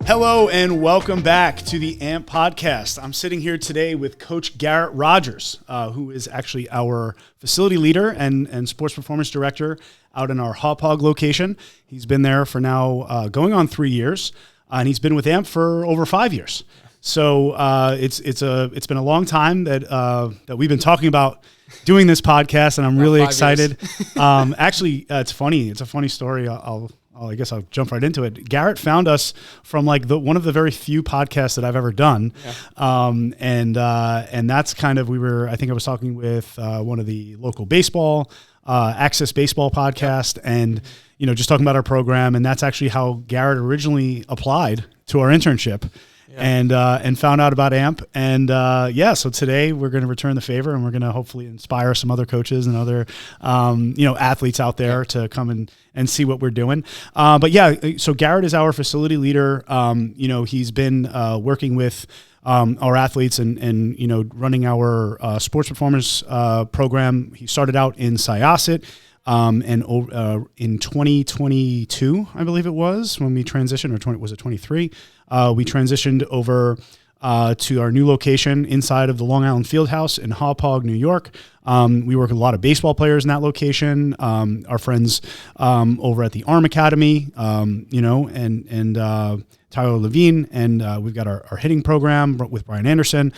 Hello and welcome back to the AMP podcast. I'm sitting here today with Coach Garrett Rodgers, who is actually our facility leader and sports performance director out in our Hauppauge location. He's been there for now going on 3 years, and he's been with AMP for over 5 years. So it's been a long time that we've been talking about doing this podcast, and I'm really excited. Actually, it's funny. It's a funny story. I guess I'll jump right into it. Garrett found us from one of the very few podcasts that I've ever done. Yeah. And that's kind of, I think I was talking with one of the local baseball, Access Baseball podcast, and, just talking about our program. And that's actually how Garrett originally applied to our internship. Yeah. And found out about AMP. And so today we're going to return the favor, and we're going to hopefully inspire some other coaches and other, athletes out there to come and see what we're doing. So Garrett is our facility leader. He's been working with our athletes and running our sports performance program. He started out in Syosset. And in 2022, I believe it was, when we transitioned, or was it 23? We transitioned over to our new location inside of the Long Island Fieldhouse in Hauppauge, New York. We work with a lot of baseball players in that location. Our friends over at the Arm Academy, and Tyler Levine, and we've got our hitting program with Brian Anderson.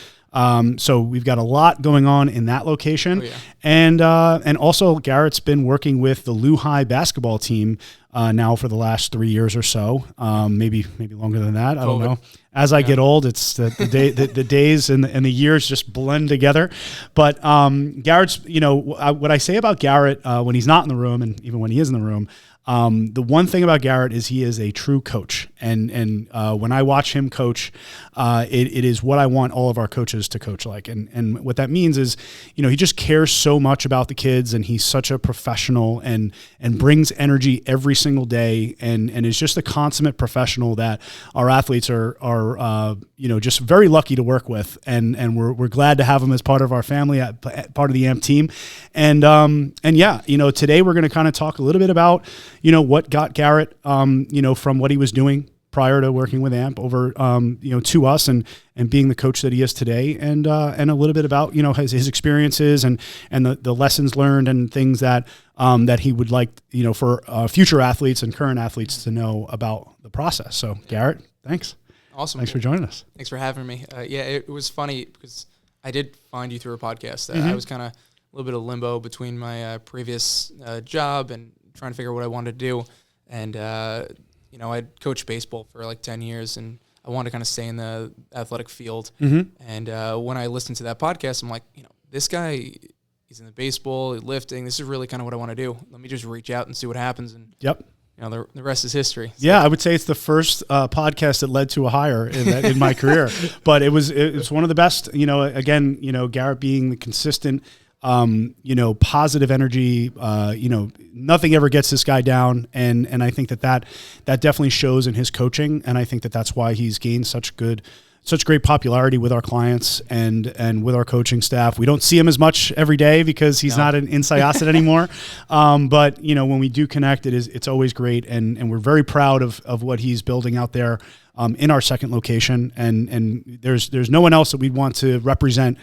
So we've got a lot going on in that location. Oh, yeah. And also Garrett's been working with the High basketball team now for the last 3 years or so, maybe longer than that. I don't know. As I get old, it's the days and the years just blend together. But Garrett's, what I say about Garrett when he's not in the room, and even when he is in the room, the one thing about Garrett is he is a true coach. And when I watch him coach, it is what I want all of our coaches to coach like. And what that means is, he just cares so much about the kids, and he's such a professional and brings energy every single day, and is just a consummate professional that our athletes are just very lucky to work with. And we're glad to have him as part of our family, part of the AMP team. And today we're going to kind of talk a little bit about, what got Garrett, from what he was doing prior to working with AMP over, to us and being the coach that he is today, and a little bit about, his experiences and the lessons learned and things that he would like, for future athletes and current athletes to know about the process. So Garrett, thanks. Awesome. Thanks for joining us. Thanks for having me. It was funny because I did find you through a podcast. I was kind of a little bit of limbo between my previous job and trying to figure out what I wanted to do. And, I'd coached baseball for like 10 years, and I wanted to kind of stay in the athletic field. Mm-hmm. And when I listened to that podcast, I'm like, this guy, he's in the baseball, lifting. This is really kind of what I want to do. Let me just reach out and see what happens. And yep. The rest is history. So. Yeah, I would say it's the first podcast that led to a hire in my career. But it was one of the best. Again, Garrett being the consistent, positive energy. Nothing ever gets this guy down, and I think that definitely shows in his coaching, and I think that's why he's gained such great popularity with our clients and with our coaching staff. We don't see him as much every day because he's not in Syosset anymore. But when we do connect, it's always great. And we're very proud of what he's building out there in our second location. And there's no one else that we'd want to represent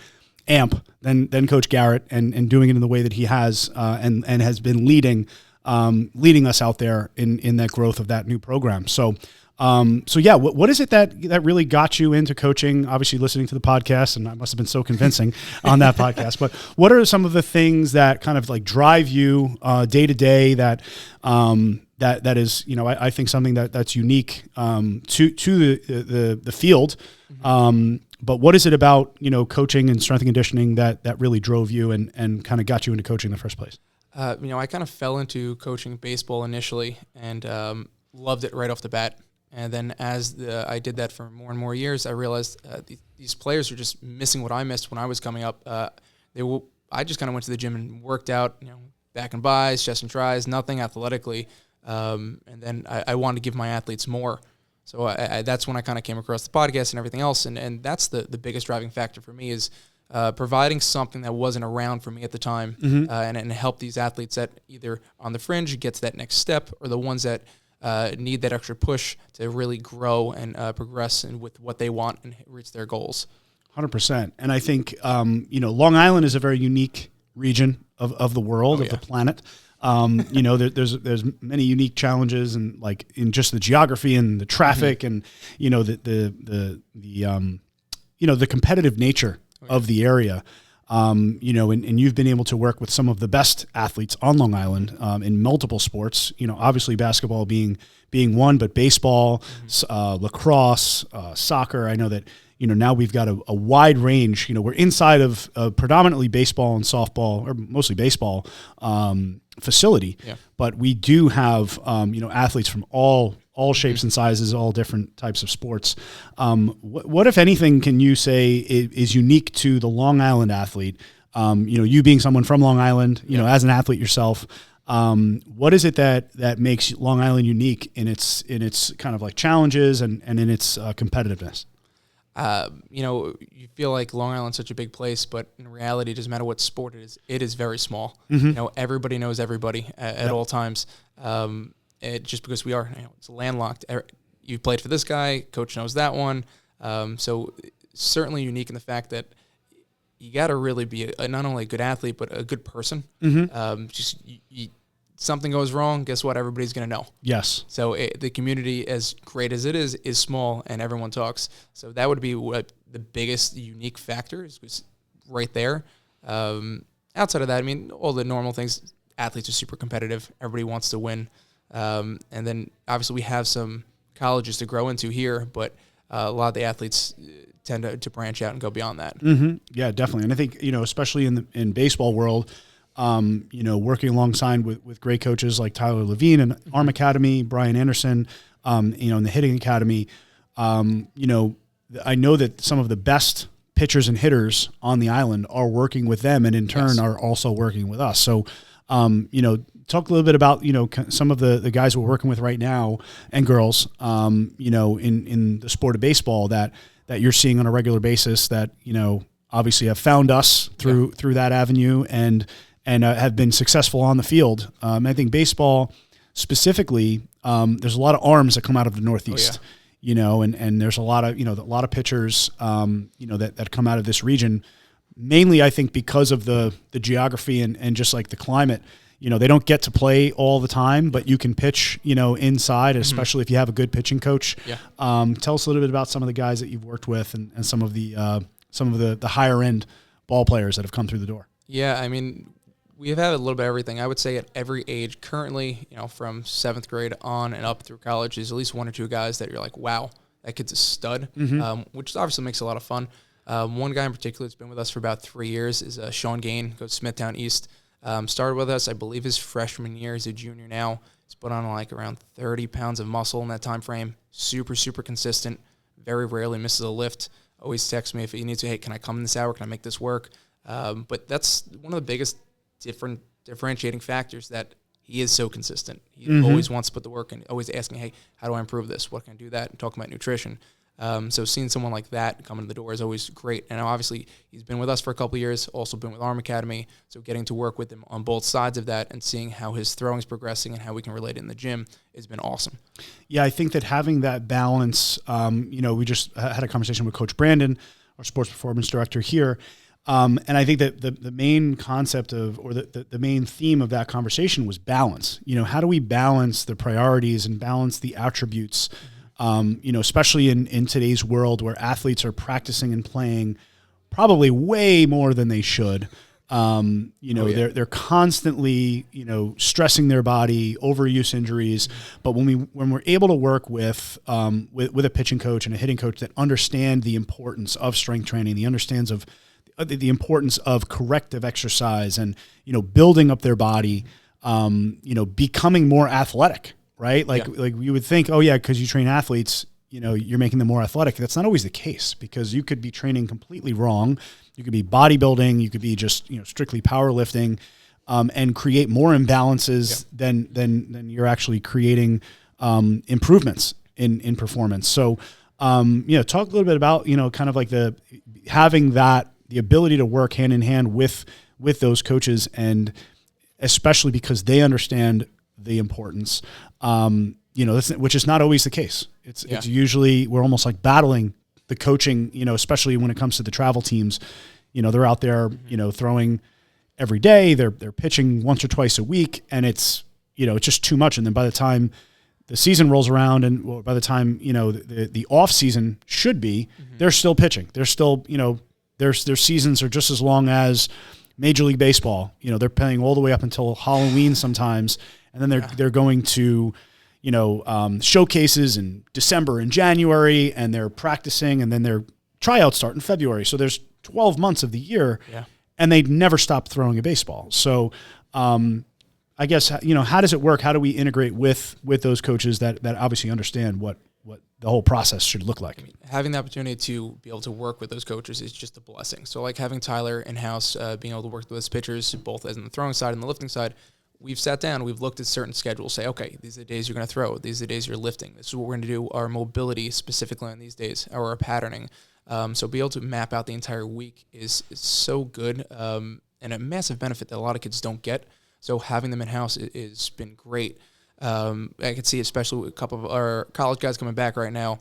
AMP than Coach Garrett and doing it in the way that he has, and has been leading us out there in that growth of that new program. So, what is it that really got you into coaching? Obviously, listening to the podcast, and I must have been so convincing on that podcast. But what are some of the things that kind of like drive you day to day? That is, I think something that's unique to the field. But what is it about coaching and strength and conditioning that really drove you and kind of got you into coaching in the first place? I kind of fell into coaching baseball initially and loved it right off the bat. And then as I did that for more and more years, I realized these players are just missing what I missed when I was coming up. I just kind of went to the gym and worked out, back and buys, chest and tries, nothing athletically. And then I wanted to give my athletes more. So that's when I kind of came across the podcast and everything else. And that's the biggest driving factor for me is providing something that wasn't around for me at the time, and help these athletes that either on the fringe get to that next step, or the ones that need that extra push to really grow and progress and with what they want and reach their goals. 100%. And I think, Long Island is a very unique region of the world, of the planet. There's many unique challenges and like in just the geography and the traffic and, the competitive nature of the area. And you've been able to work with some of the best athletes on Long Island in multiple sports, obviously basketball being one, but baseball, lacrosse, soccer. I know that, now we've got a wide range, we're inside of predominantly baseball and softball, or mostly baseball facility, but we do have, athletes from all shapes and sizes, all different types of sports. What, if anything, can you say is unique to the Long Island athlete? You being someone from Long Island, as an athlete yourself, what is it that makes Long Island unique in its kind of like challenges and in its competitiveness? You feel like Long Island's such a big place, but in reality, it doesn't matter what sport it is very small. Everybody knows everybody at all times. Just because we are, it's landlocked. You played for this guy, coach knows that one. So certainly unique in the fact that you got to really be not only a good athlete, but a good person. Something goes wrong, guess what? Everybody's going to know. Yes. So the community, as great as it is small, and everyone talks. So that would be what the biggest unique factor is right there. Outside of that, all the normal things, athletes are super competitive. Everybody wants to win. And then obviously we have some colleges to grow into here, but a lot of the athletes tend to branch out and go beyond that. Yeah, definitely. And I think, especially in baseball world, working alongside with great coaches like Tyler Levine and Arm Academy, Brian Anderson, in the hitting academy, I know that some of the best pitchers and hitters on the island are working with them and in turn are also working with us. So, talk a little bit about, some of the guys we're working with right now and girls, in the sport of baseball that you're seeing on a regular basis that, obviously have found us through that avenue and have been successful on the field. I think baseball specifically, there's a lot of arms that come out of the Northeast, and there's a lot of pitchers, that come out of this region, mainly I think because of the geography and just like the climate. They don't get to play all the time, but you can pitch, inside, especially if you have a good pitching coach. Tell us a little bit about some of the guys that you've worked with and some of the higher end ball players that have come through the door. Yeah, we have had a little bit of everything. I would say at every age currently, from 7th grade on and up through college, there's at least one or two guys that you're like, wow, that kid's a stud, which obviously makes it a lot of fun. One guy in particular that's been with us for about 3 years is Sean Gain, goes to Smithtown East. Started with us, I believe, his freshman year. He's a junior now. He's put on like around 30 pounds of muscle in that time frame. Super, super consistent. Very rarely misses a lift. Always texts me if he needs to, hey, can I come in this hour? Can I make this work? But that's one of the biggest differentiating factors, that he is so consistent. He always wants to put the work in, always asking, hey, how do I improve this? What can I do that? And talking about nutrition. So seeing someone like that come into the door is always great. And obviously he's been with us for a couple of years, also been with Arm Academy. So getting to work with him on both sides of that and seeing how his throwing is progressing and how we can relate it in the gym has been awesome. Yeah, I think that having that balance, we just had a conversation with Coach Brandon, our sports performance director here. And I think that the main concept the main theme of that conversation was balance. How do we balance the priorities and balance the attributes, especially in today's world where athletes are practicing and playing probably way more than they should. They're constantly, stressing their body, overuse injuries. But when we're able to work with a pitching coach and a hitting coach that understand the importance of strength training, the importance of corrective exercise and, building up their body, becoming more athletic, right? Like you would think, oh yeah, because you train athletes, you're making them more athletic. That's not always the case, because you could be training completely wrong. You could be bodybuilding, you could be just, strictly powerlifting, and create more imbalances than you're actually creating, improvements in performance. So, talk a little bit about, kind of like having the ability to work hand in hand with those coaches, and especially because they understand the importance. which is not always the case. It's usually we're almost like battling the coaching, especially when it comes to the travel teams. They're out there, throwing every day. They're pitching once or twice a week, and it's just too much. And then by the time the season rolls around, and by the time the off season should be, they're still pitching. They're still their seasons are just as long as Major League Baseball. They're playing all the way up until Halloween sometimes, and then they're going to showcases in December and January, and they're practicing, and then their tryouts start in February. So there's 12 months of the year, and they never stop throwing a baseball. So I guess, how does it work? How do we integrate with those coaches that obviously understand what the whole process should look like? Having the opportunity to be able to work with those coaches is just a blessing. So like having Tyler in-house, being able to work with those pitchers, both as in the throwing side and the lifting side, we've sat down, we've looked at certain schedules, say, okay, these are the days you're going to throw, these are the days you're lifting, this is what we're going to do, our mobility specifically on these days, or our patterning. So be able to map out the entire week is so good, and a massive benefit that a lot of kids don't get. So having them in-house has been great. I can see, especially with a couple of our college guys coming back right now,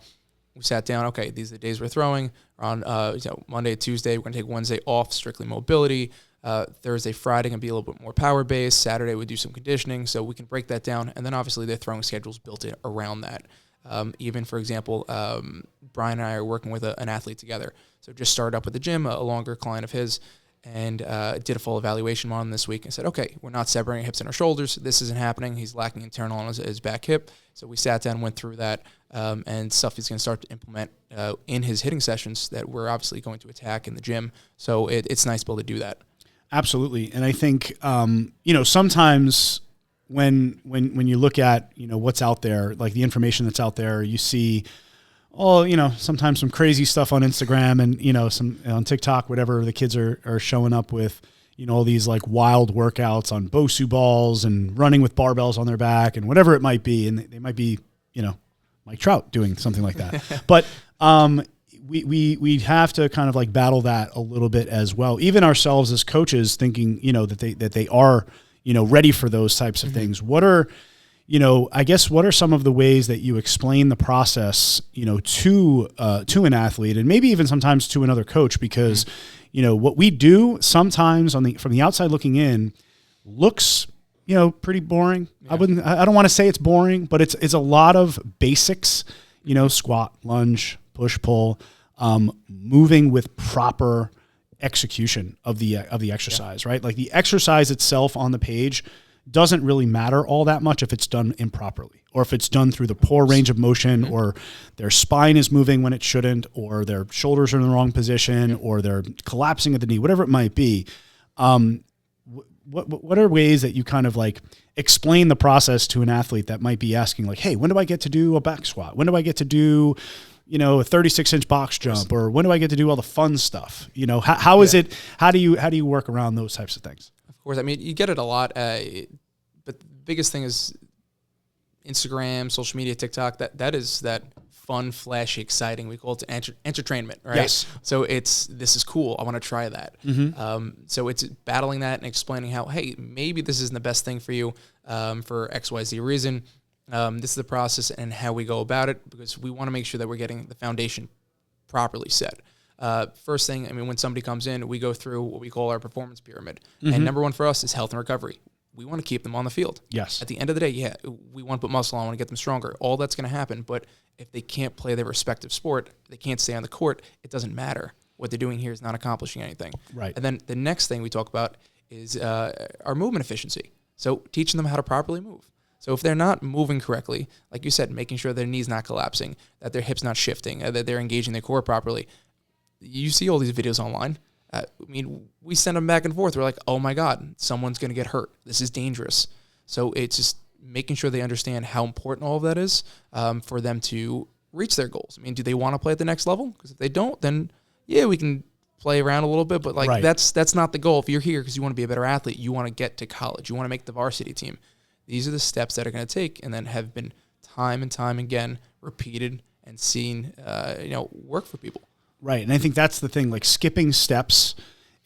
we sat down, okay, these are the days we're throwing. On Monday, Tuesday, we're going to take Wednesday off, strictly mobility. Thursday, Friday can be a little bit more power-based. Saturday, we do some conditioning, so we can break that down. And then obviously their throwing schedule's built in around that. Even, for example, Brian and I are working with an athlete together. So just started up at the gym, a longer client of his, and did a full evaluation on him this week and said, okay, we're not separating hips and our shoulders. This isn't happening. He's lacking internal on his back hip. So we sat down, went through that, and stuff he's going to start to implement in his hitting sessions that we're obviously going to attack in the gym. So it's nice to be able to do that. Absolutely. And I think, sometimes when you look at, what's out there, like the information that's out there, you see, sometimes some crazy stuff on Instagram and, some on TikTok, whatever, the kids are showing up with, all these like wild workouts on BOSU balls and running with barbells on their back and whatever it might be. And they might be, Mike Trout doing something like that. But, we have to kind of like battle that a little bit as well. Even ourselves as coaches thinking, that they are, ready for those types of things. What are, what are some of the ways that you explain the process, to an athlete and maybe even sometimes to another coach? Because, what we do sometimes from the outside looking in looks, pretty boring. Yeah. I don't want to say it's boring, but it's a lot of basics, squat, lunge, push, pull, moving with proper execution of the exercise, right? Like the exercise itself on the page doesn't really matter all that much if it's done improperly, or if it's done through the poor range of motion, or their spine is moving when it shouldn't, or their shoulders are in the wrong position, or they're collapsing at the knee, whatever it might be. What are ways that you kind of like explain the process to an athlete that might be asking like, hey, when do I get to do a back squat? When do I get to do a 36-inch box jump, or when do I get to do all the fun stuff? How is it? How do you work around those types of things? Of course, I mean, you get it a lot, but the biggest thing is Instagram, social media, TikTok. That is that fun, flashy, exciting. We call it entertainment, right? Yes. So this is cool. I want to try that. So it's battling that and explaining how, hey, maybe this isn't the best thing for you for XYZ reason. This is the process and how we go about it, because we want to make sure that we're getting the foundation properly set. First thing, I mean, when somebody comes in, we go through what we call our performance pyramid. And number one for us is health and recovery. We want to keep them on the field. Yes. At the end of the day, we want to put muscle on, want to get them stronger. All that's going to happen. But if they can't play their respective sport, they can't stay on the court, it doesn't matter. What they're doing here is not accomplishing anything. Right. And then the next thing we talk about is our movement efficiency. So teaching them how to properly move. So if they're not moving correctly, like you said, making sure their knee's not collapsing, that their hip's not shifting, that they're engaging their core properly. You see all these videos online. I mean, we send them back and forth. We're like, oh my God, someone's going to get hurt. This is dangerous. So it's just making sure they understand how important all of that is for them to reach their goals. I mean, do they want to play at the next level? Because if they don't, then we can play around a little bit, but like that's not the goal. If you're here because you want to be a better athlete, you want to get to college, you want to make the varsity team. These are the steps that are going to take, and then have been time and time again repeated and seen, work for people. Right, and I think that's the thing. Like skipping steps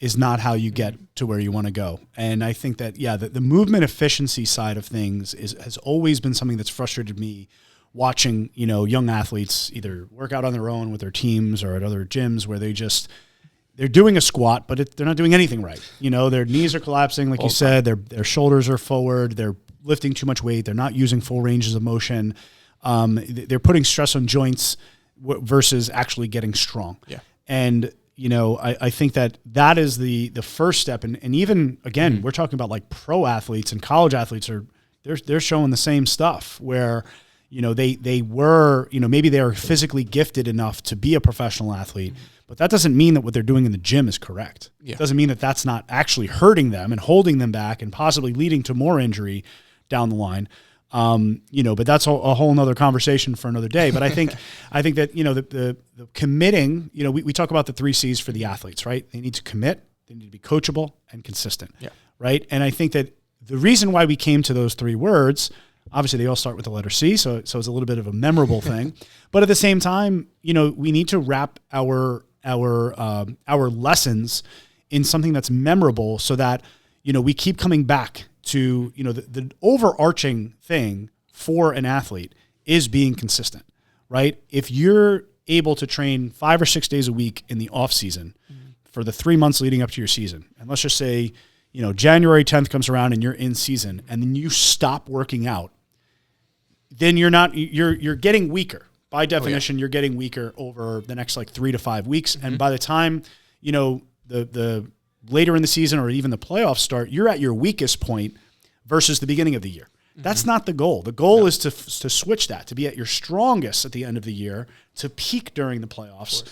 is not how you get to where you want to go. And I think that, the movement efficiency side of things has always been something that's frustrated me watching, young athletes either work out on their own with their teams or at other gyms where they're doing a squat, but they're not doing anything right. Their knees are collapsing, like you said, their shoulders are forward, they're lifting too much weight, they're not using full ranges of motion. They're putting stress on joints versus actually getting strong. Yeah. And I think that is the first step. And even, again, we're talking about like pro athletes and college athletes they're showing the same stuff where, they were, maybe they are physically gifted enough to be a professional athlete, but that doesn't mean that what they're doing in the gym is correct. Yeah. It doesn't mean that that's not actually hurting them and holding them back and possibly leading to more injury down the line. But that's a whole nother conversation for another day. But I think that, the committing, we talk about the 3 C's for the athletes, right? They need to commit, they need to be coachable and consistent. Yeah. Right. And I think that the reason why we came to those 3 words, obviously they all start with the letter C. So it's a little bit of a memorable thing, but at the same time, we need to wrap our lessons in something that's memorable so that, we keep coming back to, the overarching thing for an athlete is being consistent, right? If you're able to train 5 or 6 days a week in the off season for the 3 months leading up to your season, and let's just say, January 10th comes around and you're in season and then you stop working out, then you're getting weaker. By definition, you're getting weaker over the next 3 to 5 weeks. And by the time, the later in the season or even the playoffs start, you're at your weakest point versus the beginning of the year. That's not the goal. The goal is to switch that, to be at your strongest at the end of the year, to peak during the playoffs.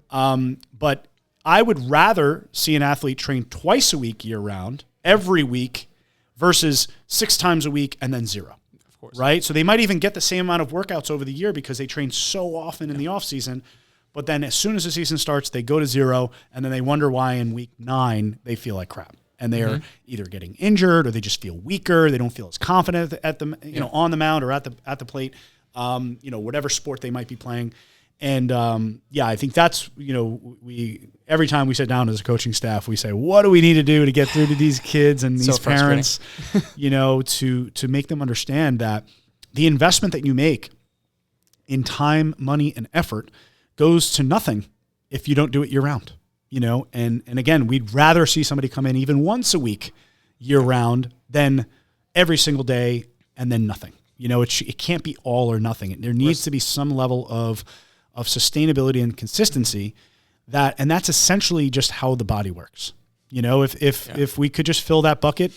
But I would rather see an athlete train twice a week year-round, every week, versus 6 times a week and then 0. Of course. Right? So they might even get the same amount of workouts over the year because they train so often in the off-season. But then as soon as the season starts, they go to 0, and then they wonder why in week 9 they feel like crap. And they are either getting injured or they just feel weaker. They don't feel as confident at the on the mound or at the plate. Whatever sport they might be playing. And I think that's we every time we sit down as a coaching staff, we say, what do we need to do to get through to these kids and these parents, to make them understand that the investment that you make in time, money, and effort goes to nothing if you don't do it year round. And again, we'd rather see somebody come in even once a week year round than every single day and then nothing. It can't be all or nothing. There needs to be some level of sustainability and consistency and that's essentially just how the body works. If we could just fill that bucket,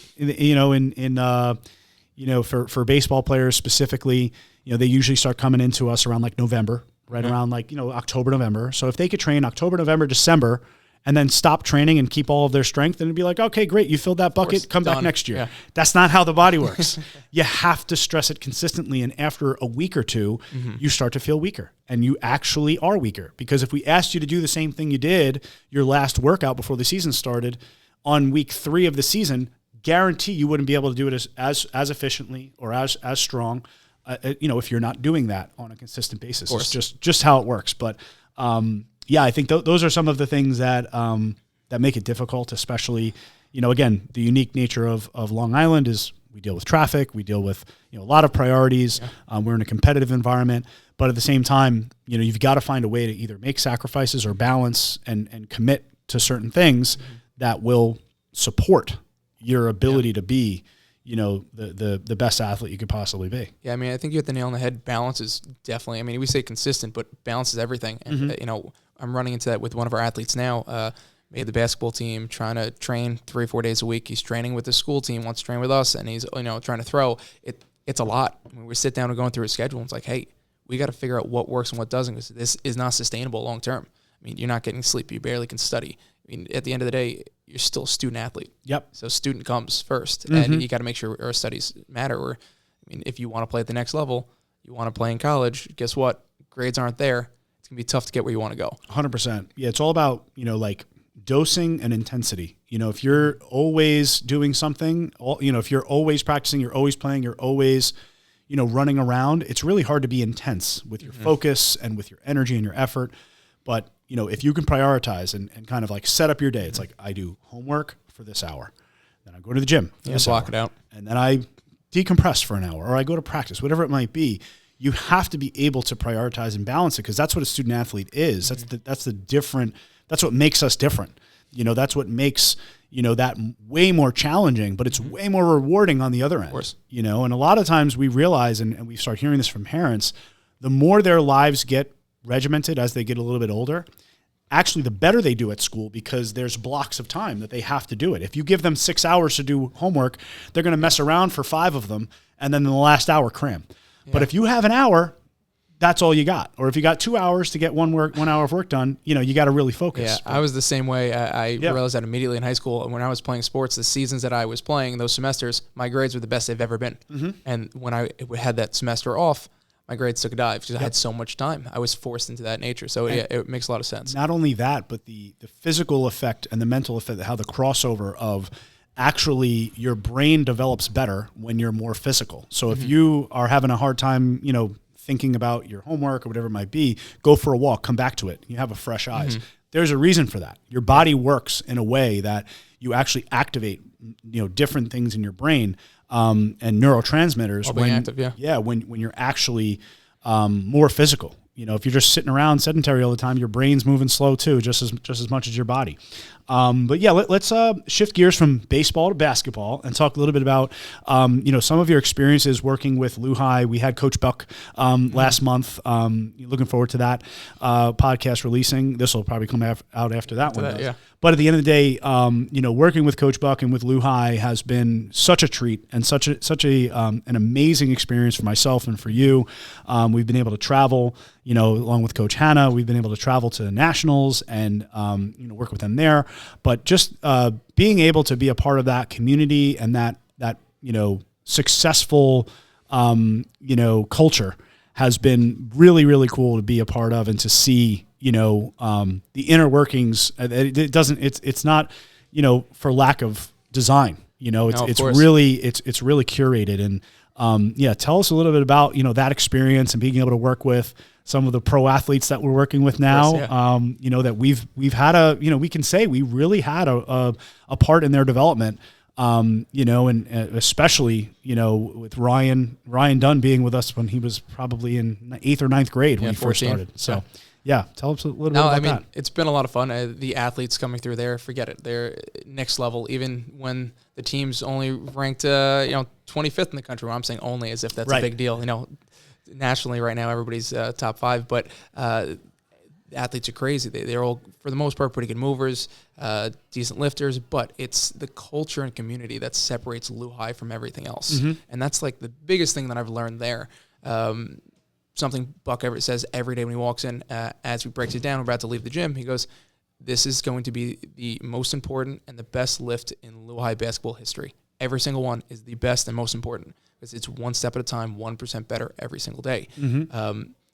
for baseball players specifically, they usually start coming into us around November, right around October, November. So if they could train October, November, December, and then stop training and keep all of their strength, then it'd be like, okay, great, you filled that bucket, come back next year. Yeah. That's not how the body works. You have to stress it consistently, and after a week or two, you start to feel weaker, and you actually are weaker. Because if we asked you to do the same thing you did your last workout before the season started on week 3 of the season, guarantee you wouldn't be able to do it as efficiently or as strong, if you're not doing that on a consistent basis. It's just how it works. But I think those are some of the things that make it difficult, especially, again, the unique nature of Long Island is we deal with traffic, we deal with, a lot of priorities. We're in a competitive environment, but at the same time, you've got to find a way to either make sacrifices or balance and commit to certain things that will support your ability to be, the best athlete you could possibly be. Yeah, I think you hit the nail on the head. Balance is definitely, we say consistent, but balance is everything. And, I'm running into that with one of our athletes now. Made the basketball team, trying to train 3 or 4 days a week. He's training with the school team, wants to train with us, and he's trying to throw. It's a lot. We sit down and going through his schedule, and it's like, hey, we got to figure out what works and what doesn't, because this is not sustainable long term. You're not getting sleep. You barely can study. At the end of the day, you're still a student athlete. Yep. So student comes first, and you got to make sure our studies matter. Or, if you want to play at the next level, you want to play in college, guess what? Grades aren't there. It's going to be tough to get where you want to go. 100%. Yeah, it's all about, dosing and intensity. If you're always doing something, if you're always practicing, you're always playing, you're always, running around, it's really hard to be intense with your focus and with your energy and your effort. But, if you can prioritize and kind of like set up your day, it's like I do homework for this hour, then I go to the gym for this block hour, it out, and then I decompress for an hour, or I go to practice, whatever it might be. You have to be able to prioritize and balance it, because that's what a student athlete is. That's what makes us different. That's what makes, that way more challenging, but it's way more rewarding on the other end. Of course. And a lot of times we realize, and we start hearing this from parents, the more their lives get regimented as they get a little bit older, actually the better they do at school, because there's blocks of time that they have to do it. If you give them 6 hours to do homework, they're going to mess around for 5 of them, and then in the last hour cram. Yeah. But if you have an hour, that's all you got. Or if you got 2 hours to get 1 hour of work done, you got to really focus. Yeah, I was the same way. I realized that immediately in high school. When I was playing sports, the seasons that I was playing, those semesters, my grades were the best they've ever been. Mm-hmm. And when I had that semester off, my grades took a dive because I had so much time. I was forced into that nature. So it makes a lot of sense. Not only that, but the physical effect and the mental effect, how the crossover of actually your brain develops better when you're more physical. So if you are having a hard time, thinking about your homework or whatever it might be, go for a walk, come back to it. You have a fresh eyes. There's a reason for that. Your body works in a way that you actually activate, different things in your brain, and neurotransmitters when you're actually more physical. If you're just sitting around sedentary all the time, your brain's moving slow too, just as much as your body. But yeah, let's shift gears from baseball to basketball and talk a little bit about, some of your experiences working with Lou High. We had Coach Buck last month. Looking forward to that podcast releasing. This will probably come out after that one. Yeah. But at the end of the day, working with Coach Buck and with Lou High has been such a treat and such an amazing experience for myself and for you. We've been able to travel, along with Coach Hannah. We've been able to travel to nationals and work with them there. But just being able to be a part of that community and that successful culture has been really, really cool to be a part of and to see. The inner workings. It's not, for lack of design. It's really curated. And tell us a little bit about that experience and being able to work with some of the pro athletes that we're working with now. That we've had we can say we really had a part in their development. And especially, with Ryan Dunn being with us when he was probably in 8th or 9th grade when he first started. So. Yeah, tell us a little bit about that. It's been a lot of fun. The athletes coming through there, forget it. They're next level. Even when the team's only ranked, 25th in the country. Well, I'm saying only as if that's a big deal. Nationally right now, everybody's top 5. But the athletes are crazy. They're all, for the most part, pretty good movers, decent lifters. But it's the culture and community that separates Lou High from everything else. And that's like the biggest thing that I've learned there. Something Buck Everett says every day when he walks in, as he breaks it down, we're about to leave the gym, he goes, this is going to be the most important and the best lift in Lou High basketball history. Every single one is the best and most important because it's one step at a time, 1% better every single day.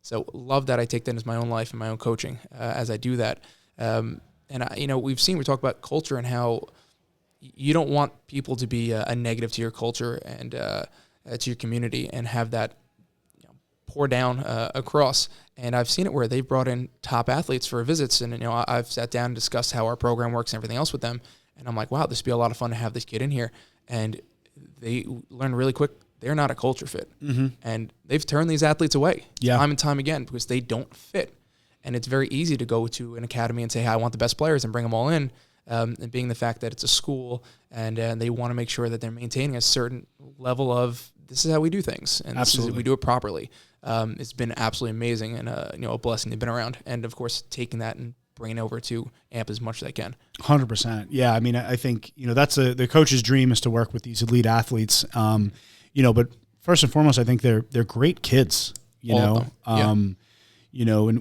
So love that. I take that as my own life and my own coaching as I do that. And we talk about culture and how you don't want people to be a negative to your culture and to your community and have that pour down across. And I've seen it where they've brought in top athletes for visits. And, I've sat down and discussed how our program works and everything else with them. And I'm like, wow, this would be a lot of fun to have this kid in here. And they learn really quick. They're not a culture fit. And they've turned these athletes away time and time again because they don't fit. And it's very easy to go to an academy and say, hey, I want the best players and bring them all in. And being the fact that it's a school and they want to make sure that they're maintaining a certain level of this is how we do things. And we do it properly. It's been absolutely amazing and a blessing to have been around. And, of course, taking that and bringing it over to AMP as much as I can. 100%. Yeah, I mean, I think, that's the coach's dream is to work with these elite athletes. But first and foremost, I think they're great kids, and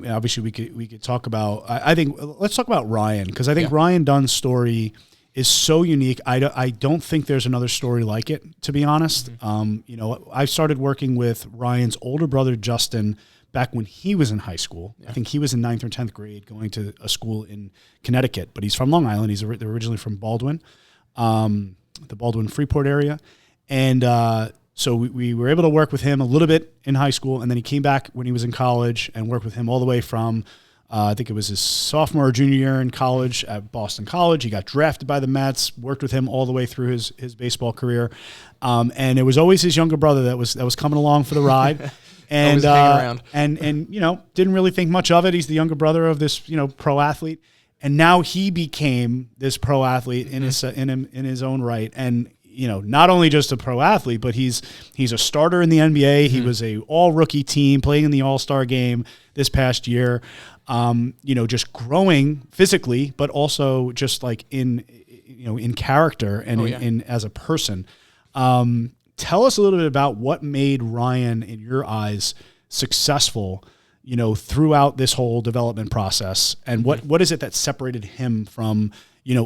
obviously we could talk about, I think, let's talk about Ryan, because I think Ryan Dunn's story is so unique. I don't think there's another story like it, to be honest. I started working with Ryan's older brother, Justin, back when he was in high school. I think he was in 9th or 10th grade going to a school in Connecticut, but he's from Long Island. They're originally from Baldwin, the Baldwin Freeport area. And so we were able to work with him a little bit in high school, and then he came back when he was in college and worked with him all the way from I think it was his sophomore or junior year in college at Boston College. He got drafted by the Mets, worked with him all the way through his baseball career. And it was always his younger brother that was coming along for the ride. And, hanging around. and didn't really think much of it. He's the younger brother of this, pro athlete. And now he became this pro athlete in his own right. And, not only just a pro athlete, but he's a starter in the NBA. He was a all rookie team playing in the All-Star game this past year. Just growing physically, but also just like in character and in as a person. Tell us a little bit about what made Ryan, in your eyes, successful, throughout this whole development process, and what is it that separated him from,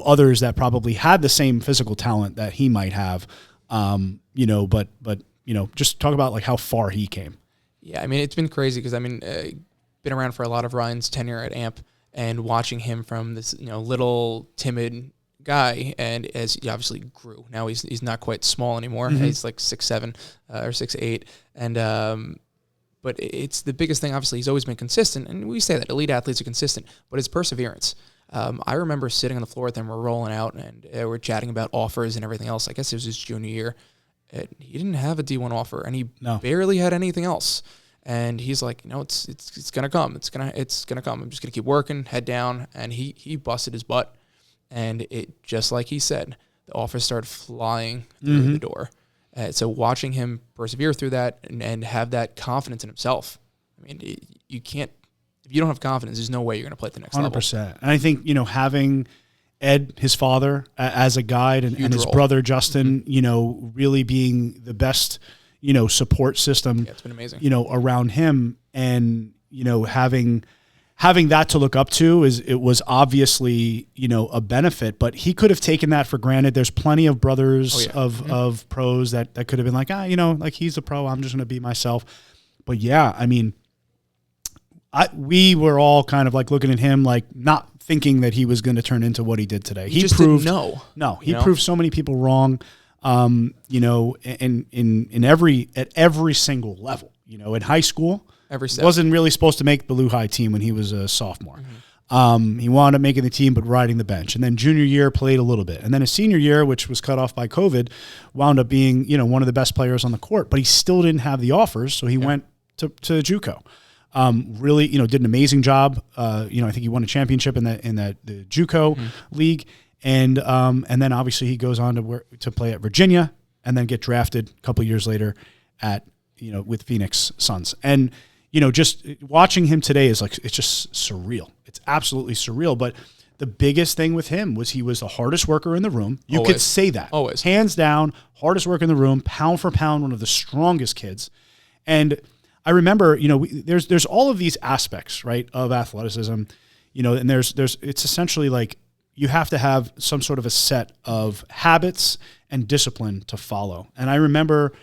others that probably had the same physical talent that he might have, but just talk about like how far he came. Yeah, I mean, it's been crazy because been around for a lot of Ryan's tenure at AMP, and watching him from this little timid guy, and as he obviously grew. Now he's not quite small anymore. He's like 6'7" or 6'8", and but it's the biggest thing. Obviously, he's always been consistent, and we say that elite athletes are consistent, but it's perseverance. I remember sitting on the floor with him, we're rolling out, and we're chatting about offers and everything else. I guess it was his junior year. He didn't have a D1 offer, and he barely had anything else. And he's like, it's gonna come. It's gonna come. I'm just gonna keep working, head down. And he busted his butt, and it, just like he said, the offers started flying through the door. So watching him persevere through that and have that confidence in himself. I mean, you can't. If you don't have confidence, there's no way you're going to play at the next 100%. level. 100%. And I think, having Ed, his father, as a guide, and his brother, Justin, really being the best, support system, it's been amazing, around him, and, having that to look up to was obviously, a benefit, but he could have taken that for granted. There's plenty of brothers of pros that could have been like, like he's a pro, I'm just going to be myself. But yeah, I mean, we were all kind of like looking at him, like not thinking that he was going to turn into what he did today. He just proved, didn't know. No, he proved so many people wrong, in every single level, in high school, wasn't really supposed to make the Lehigh team when he was a sophomore. He wound up making the team, but riding the bench. And then junior year played a little bit. And then his senior year, which was cut off by COVID, wound up being, one of the best players on the court, but he still didn't have the offers. So he went to JUCO. Really, did an amazing job. I think he won a championship in the JUCO league. And then obviously he goes on to play at Virginia and then get drafted a couple of years later at, with Phoenix Suns. And, just watching him today is like, it's just surreal. It's absolutely surreal. But the biggest thing with him was he was the hardest worker in the room. You could say that. Always. Hands down, hardest worker in the room, pound for pound, one of the strongest kids. And I remember, there's all of these aspects, right, of athleticism, and it's essentially like you have to have some sort of a set of habits and discipline to follow. And I remember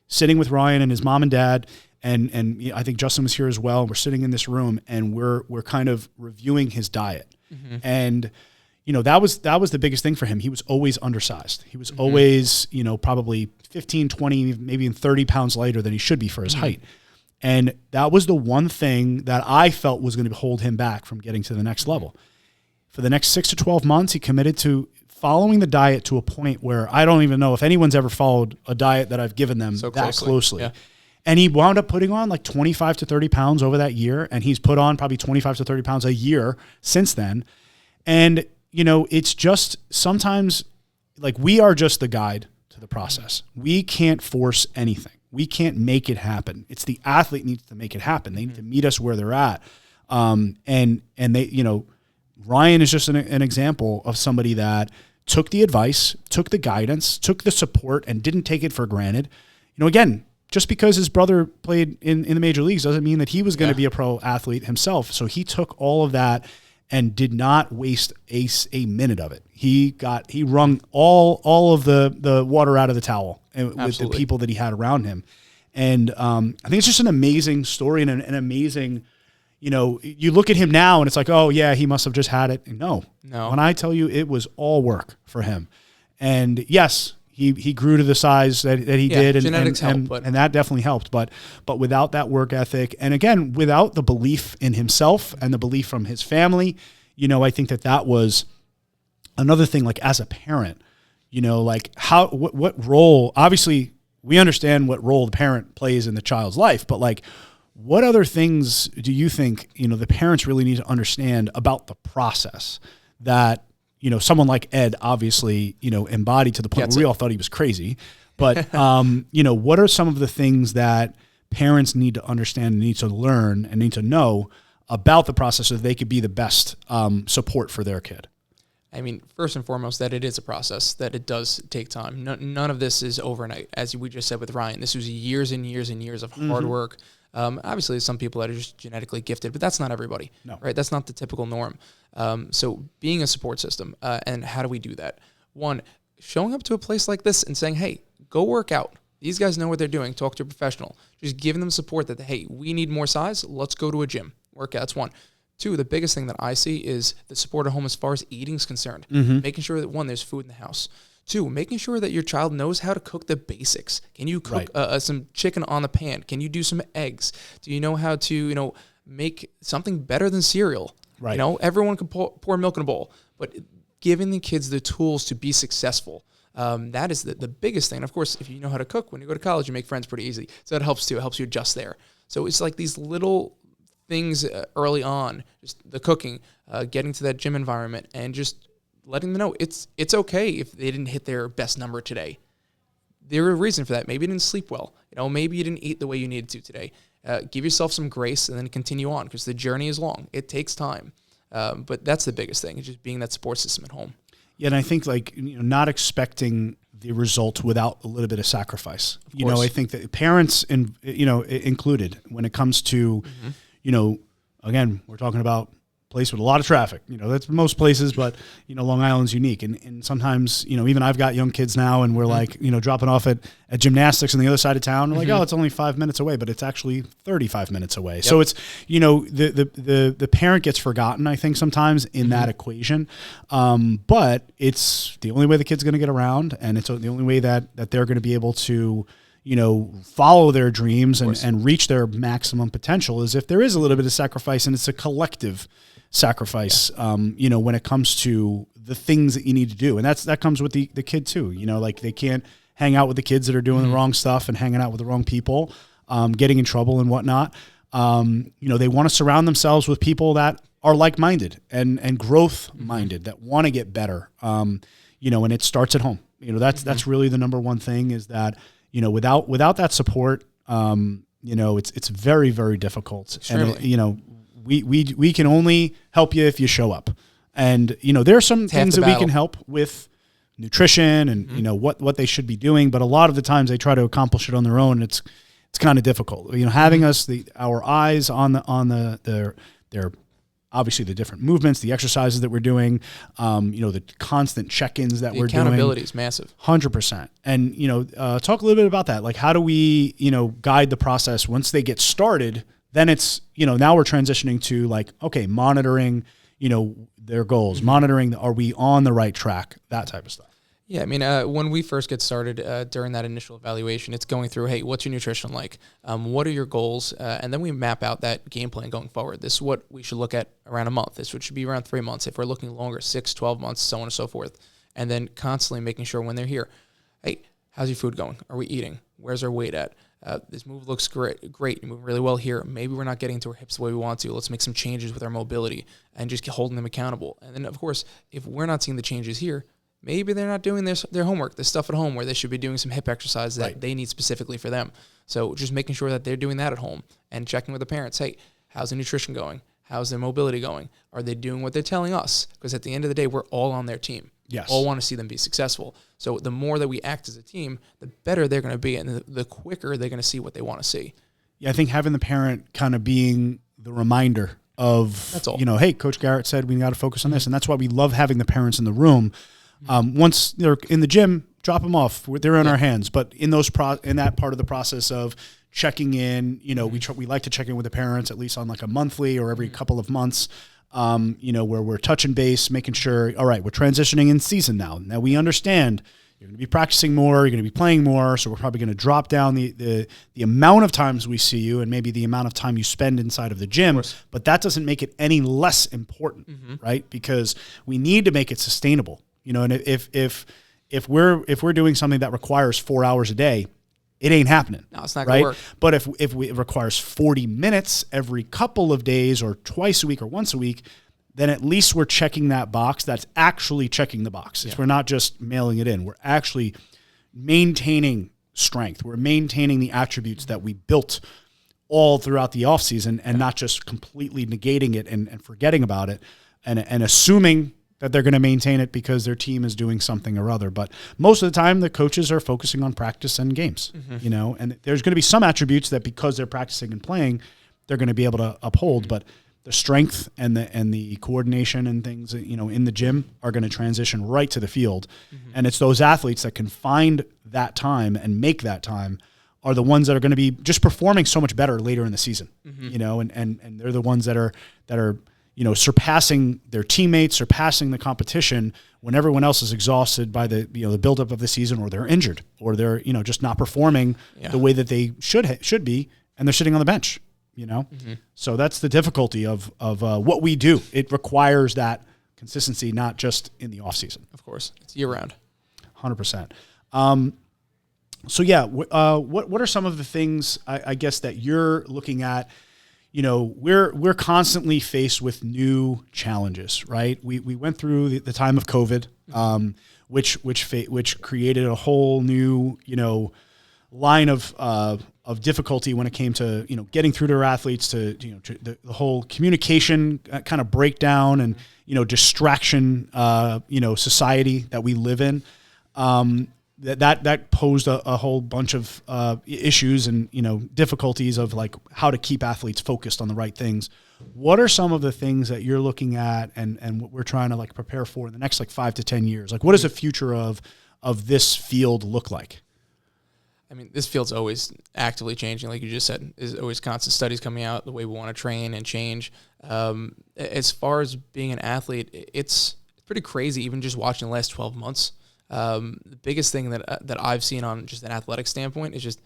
sitting with Ryan and his mom and dad, and I think Justin was here as well. We're sitting in this room, and we're kind of reviewing his diet. And, that was the biggest thing for him. He was always undersized. He was always, probably 15, 20, maybe even 30 pounds lighter than he should be for his height. And that was the one thing that I felt was going to hold him back from getting to the next level. For the next 6 to 12 months, he committed to following the diet to a point where I don't even know if anyone's ever followed a diet that I've given them that closely. Yeah. And he wound up putting on like 25 to 30 pounds over that year. And he's put on probably 25 to 30 pounds a year since then. And, it's just sometimes like we are just the guide to the process. We can't force anything. We can't make it happen. It's the athlete needs to make it happen. They need to meet us where they're at. And they, Ryan is just an example of somebody that took the advice, took the guidance, took the support, and didn't take it for granted. Again, just because his brother played in the major leagues doesn't mean that he was going to be a pro athlete himself. So he took all of that and did not waste a minute of it. He wrung all of the water out of the towel with the people that he had around him. And I think it's just an amazing story and an amazing, you look at him now and it's like, oh yeah, he must have just had it. No. When I tell you it was all work for him. And yes, he grew to the size that he did, genetics and that definitely helped. But without that work ethic, and again, without the belief in himself and the belief from his family, I think that was another thing. Like as a parent, like what role? Obviously, we understand what role the parent plays in the child's life, but like, what other things do you think the parents really need to understand about the process that someone like Ed obviously embodied to the point where we all thought he was crazy, but what are some of the things that parents need to understand and need to learn and need to know about the process so that they could be the best support for their kid? I mean, first and foremost, that it is a process, that it does take time. None of this is overnight. As we just said with Ryan, this was years and years and years of hard work. Obviously, there's some people that are just genetically gifted, but that's not everybody, right? That's not the typical norm. So being a support system, and how do we do that? One, showing up to a place like this and saying, hey, go work out. These guys know what they're doing. Talk to a professional. Just giving them support that, hey, we need more size. Let's go to a gym. Work out. That's one. Two, the biggest thing that I see is the support at home as far as eating is concerned. Making sure that, one, there's food in the house. Two, making sure that your child knows how to cook the basics. Can you cook some chicken on the pan? Can you do some eggs? Do you know how to, make something better than cereal? Right. Everyone can pour milk in a bowl, but giving the kids the tools to be successful, that is the biggest thing. And of course, if you know how to cook, when you go to college, you make friends pretty easy. So that helps too. It helps you adjust there. So it's like these little things early on, just the cooking, getting to that gym environment, and just letting them know it's okay if they didn't hit their best number today. There was a reason for that. Maybe you didn't sleep well. Maybe you didn't eat the way you needed to today. Give yourself some grace and then continue on, because the journey is long. It takes time. But that's the biggest thing, is just being that support system at home. Yeah, and I think not expecting the result without a little bit of sacrifice. I think that parents included, when it comes to again, we're talking about a place with a lot of traffic. That's most places, but Long Island's unique. And sometimes, even I've got young kids now, and we're like, dropping off at gymnastics on the other side of town. We're like, oh, it's only 5 minutes away, but it's actually 35 minutes away. Yep. So it's, the parent gets forgotten, I think, sometimes in that equation. But it's the only way the kid's going to get around, and it's the only way that they're going to be able to follow their dreams and reach their maximum potential, is if there is a little bit of sacrifice, and it's a collective sacrifice, when it comes to the things that you need to do. And that comes with the kid too, like they can't hang out with the kids that are doing the wrong stuff and hanging out with the wrong people, getting in trouble and whatnot. They want to surround themselves with people that are like-minded and growth-minded, that want to get better. And it starts at home. That's really the number one thing, is that, without that support, it's very, very difficult. Extremely. And, we can only help you if you show up. And, there are some things that we can help with, nutrition and, what they should be doing. But a lot of the times they try to accomplish it on their own. And it's kind of difficult, having our eyes on their obviously the different movements, the exercises that we're doing, the constant check-ins that we're doing. Accountability is massive. 100%. And, talk a little bit about that. Like, how do we, guide the process once they get started? Then it's, now we're transitioning to like, okay, monitoring, their goals, monitoring, are we on the right track, that type of stuff. Yeah, I mean, when we first get started during that initial evaluation, it's going through, hey, what's your nutrition like? What are your goals? And then we map out that game plan going forward. This is what we should look at around a month. This should be around 3 months. If we're looking longer, 6, 12 months, so on and so forth. And then constantly making sure when they're here, hey, how's your food going? Are we eating? Where's our weight at? This move looks great. You're moving really well here. Maybe we're not getting to our hips the way we want to. Let's make some changes with our mobility and just holding them accountable. And then, of course, if we're not seeing the changes here, maybe they're not doing their homework, the stuff at home where they should be doing some hip exercises that they need specifically for them. So just making sure that they're doing that at home and checking with the parents. Hey, how's the nutrition going? How's their mobility going? Are they doing what they're telling us? Because at the end of the day, we're all on their team. Yes. All want to see them be successful. So the more that we act as a team, the better they're going to be, and the quicker they're going to see what they want to see. Yeah, I think having the parent kind of being the reminder of, that's all. Hey, Coach Garrett said we got to focus on this, and that's why we love having the parents in the room. Once they're in the gym, drop them off. They're in our hands. But in that part of the process of checking in, we like to check in with the parents at least on like a monthly or every couple of months. Where we're touching base, making sure, all right, we're transitioning in season now. Now we understand, you're going to be practicing more, you're going to be playing more, so we're probably going to drop down the amount of times we see you and maybe the amount of time you spend inside of the gym, but that doesn't make it any less important, right? Because we need to make it sustainable. You know, and if we're doing something that requires 4 hours a day, it ain't happening. No, it's not going to work. But if it requires 40 minutes every couple of days or twice a week or once a week, then at least we're checking that box. That's actually checking the box. We're not just mailing it in. We're actually maintaining strength. We're maintaining the attributes that we built all throughout the offseason and not just completely negating it and forgetting about it and assuming that they're going to maintain it because their team is doing something or other. But most of the time, the coaches are focusing on practice and games, you know, and there's going to be some attributes that because they're practicing and playing, they're going to be able to uphold. But the strength and the coordination and things, you know, in the gym are going to transition right to the field. And it's those athletes that can find that time and make that time are the ones that are going to be just performing so much better later in the season, you know, and they're the ones that are, you know, surpassing their teammates, surpassing the competition when everyone else is exhausted by the, you know, the buildup of the season, or they're injured, or they're, you know, just not performing the way that they should be, and they're sitting on the bench, you know? So that's the difficulty of what we do. It requires that consistency, not just in the off season. Of course. It's year round. 100%. So yeah, what are some of the things I guess that you're looking at? You know, we're constantly faced with new challenges, right? We went through the time of COVID, which created a whole new, you know, line of difficulty when it came to, you know, getting through to our athletes, to, you know, to the whole communication kind of breakdown and, you know, distraction, you know, society that we live in. That posed a whole bunch of issues and, you know, difficulties of like how to keep athletes focused on the right things. What are some of the things that you're looking at and what we're trying to like prepare for in the next like 5 to 10 years? Like, what does the future of this field look like? I mean, this field's always actively changing, like you just said. There's always constant studies coming out, the way we want to train and change. As far as being an athlete, it's pretty crazy, even just watching the last 12 months. The biggest thing that I've seen on just an athletic standpoint is just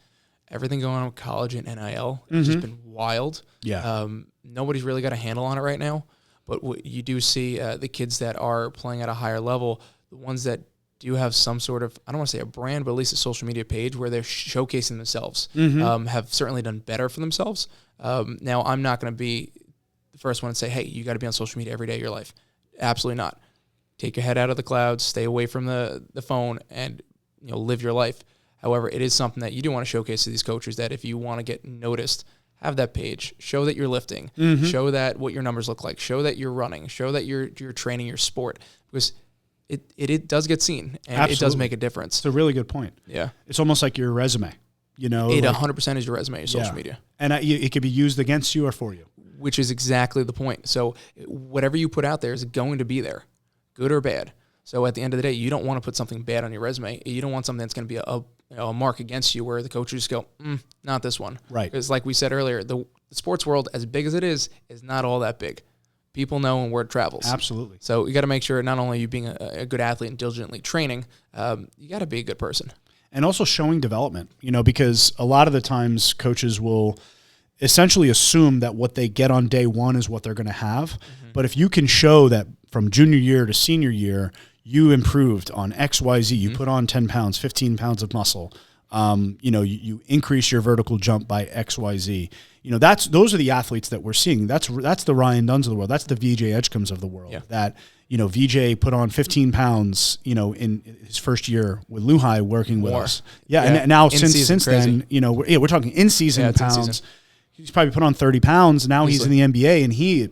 everything going on with college and NIL. It's just been wild. Yeah. Nobody's really got a handle on it right now. But what you do see, the kids that are playing at a higher level, the ones that do have some sort of, I don't want to say a brand, but at least a social media page where they're showcasing themselves, have certainly done better for themselves. Now, I'm not going to be the first one to say, hey, you got to be on social media every day of your life. Absolutely not. Take your head out of the clouds, stay away from the phone, and, you know, live your life. However, it is something that you do want to showcase to these coaches, that if you want to get noticed, have that page. Show that you're lifting. Show that what your numbers look like. Show that you're running. Show that you're training your sport. Because it does get seen, and Absolutely. It does make a difference. It's a really good point. Yeah. It's almost like your resume. You know, it 100% is your resume, your social media. And it could be used against you or for you. Which is exactly the point. So whatever you put out there is going to be there, good or bad. So at the end of the day, you don't want to put something bad on your resume. You don't want something that's going to be a mark against you where the coaches just go, not this one. Right. Because like we said earlier, the sports world, as big as it is not all that big. People know and word travels. Absolutely. So you got to make sure not only you being a good athlete and diligently training, you got to be a good person. And also showing development, you know, because a lot of the times coaches will essentially assume that what they get on day one is what they're going to have. But if you can show that from junior year to senior year, you improved on X, Y, Z, you put on 10 pounds, 15 pounds of muscle, you know, you increase your vertical jump by X, Y, Z. You know, those are the athletes that we're seeing. That's the Ryan Dunns of the world. That's the VJ Edgecombes of the world. Yeah. That, you know, VJ put on 15 pounds, you know, in his first year with Lehigh working with us. Yeah, and now since then, you know, we're talking in-season pounds. In-season. He's probably put on 30 pounds. Now he's in the NBA, and he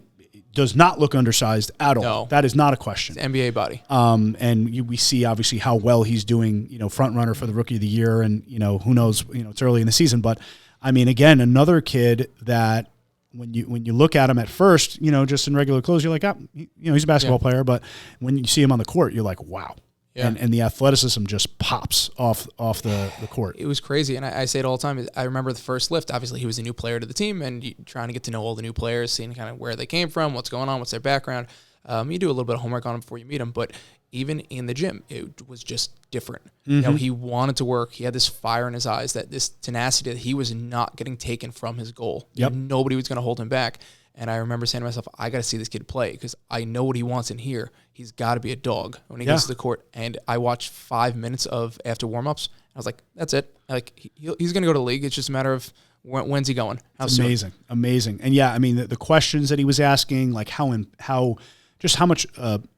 does not look undersized at all. No. That is not a question. It's NBA body. And we see obviously how well he's doing, you know, front runner for the Rookie of the Year, and, you know, who knows, you know, it's early in the season. But, I mean, again, another kid that when you look at him at first, you know, just in regular clothes, you're like, you know, he's a basketball player. But when you see him on the court, you're like, wow. Yeah. And the athleticism just pops off the court. It was crazy, and I say it all the time. I remember the first lift. Obviously, he was a new player to the team, and trying to get to know all the new players, seeing kind of where they came from, what's going on, what's their background. You do a little bit of homework on them before you meet them, but even in the gym, it was just different. You know, he wanted to work. He had this fire in his eyes, this tenacity that he was not getting taken from his goal. Yep. Nobody was going to hold him back. And I remember saying to myself, I got to see this kid play because I know what he wants in here. He's got to be a dog when he gets to the court. And I watched 5 minutes of after warm-ups. I was like, that's it. Like he's going to go to the league. It's just a matter of when's he going? How soon? Amazing. And yeah, I mean, the questions that he was asking, like how much,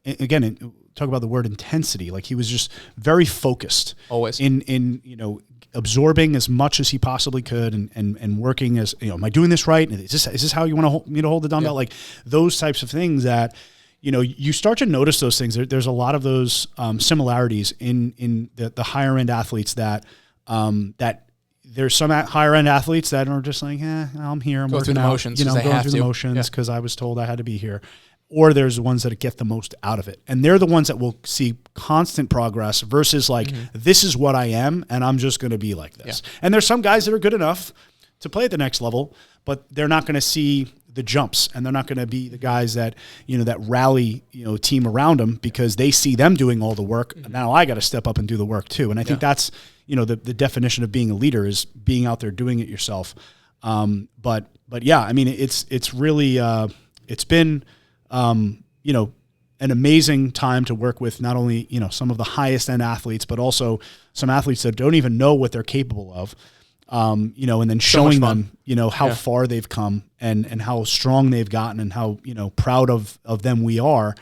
again, talk about the word intensity. Like he was just very focused. Always. In absorbing as much as he possibly could and working as, am I doing this right? Is this how you want me to hold the dumbbell? Like those types of things that, you start to notice those things. There's a lot of those similarities in the higher end athletes that there's some higher end athletes that are just like, I'm here. I'm go working through the out. motions. Going through the motions because I was told I had to be here. Or there's the ones that get the most out of it. And they're the ones that will see constant progress versus like, this is what I am, and I'm just going to be like this. Yeah. And there's some guys that are good enough to play at the next level, but they're not going to see the jumps, and they're not going to be the guys that, that rally, team around them because they see them doing all the work. And now I got to step up and do the work too. And I think that's, the definition of being a leader is being out there doing it yourself. But yeah, I mean, it's really, it's been, an amazing time to work with not only, some of the highest end athletes, but also some athletes that don't even know what they're capable of, and then showing them, how far they've come and how strong they've gotten and how, proud of them we are.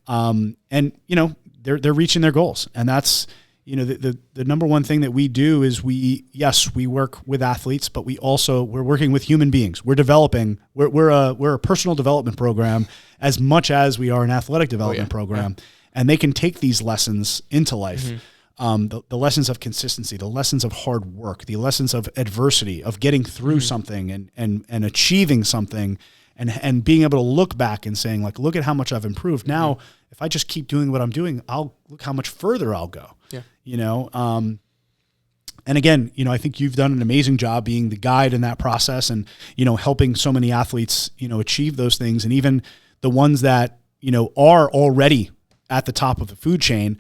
They're reaching their goals. And that's, the number one thing that we do is we work with athletes, but we're working with human beings. We're developing, we're a personal development program as much as we are an athletic development program. Yeah. And they can take these lessons into life. The lessons of consistency, the lessons of hard work, the lessons of adversity, of getting through something and achieving something and being able to look back and saying like, look at how much I've improved. Now, if I just keep doing what I'm doing, I'll look how much further I'll go. Yeah. And again, I think you've done an amazing job being the guide in that process and, helping so many athletes, achieve those things. And even the ones that, are already at the top of the food chain,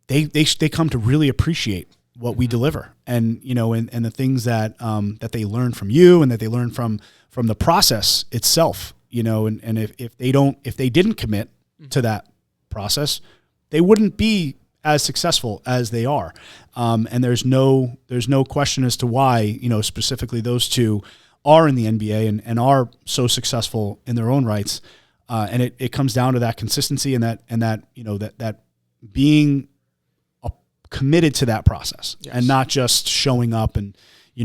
they come to really appreciate what we deliver and, and the things that, that they learn from you and that they learn from the process itself, and if they didn't commit to that process, they wouldn't be as successful as they are. And there's no question as to why, specifically those two are in the NBA and are so successful in their own rights. And it comes down to that consistency and that being committed to that process and not just showing up and,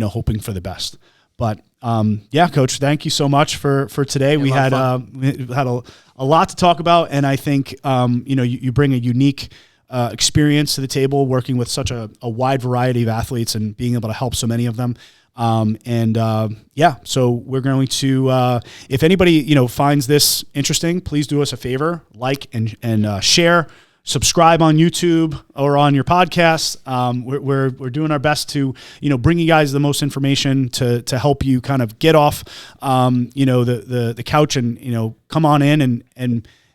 hoping for the best. But Coach, thank you so much for today. Yeah, we had a lot to talk about, and I think you bring a unique experience to the table, working with such a wide variety of athletes and being able to help so many of them. So we're going to, if anybody finds this interesting, please do us a favor, like and share. Subscribe on YouTube or on your podcast. We're doing our best to bring you guys the most information to help you kind of get off the couch and come on in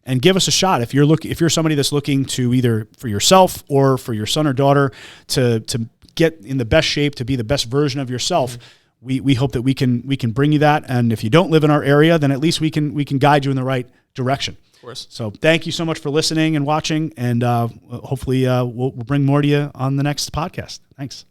and give us a shot. If you're somebody that's looking to either for yourself or for your son or daughter to get in the best shape, to be the best version of yourself, we hope that we can bring you that. And if you don't live in our area, then at least we can guide you in the right direction. Of course. So thank you so much for listening and watching, and hopefully we'll bring more to you on the next podcast. Thanks.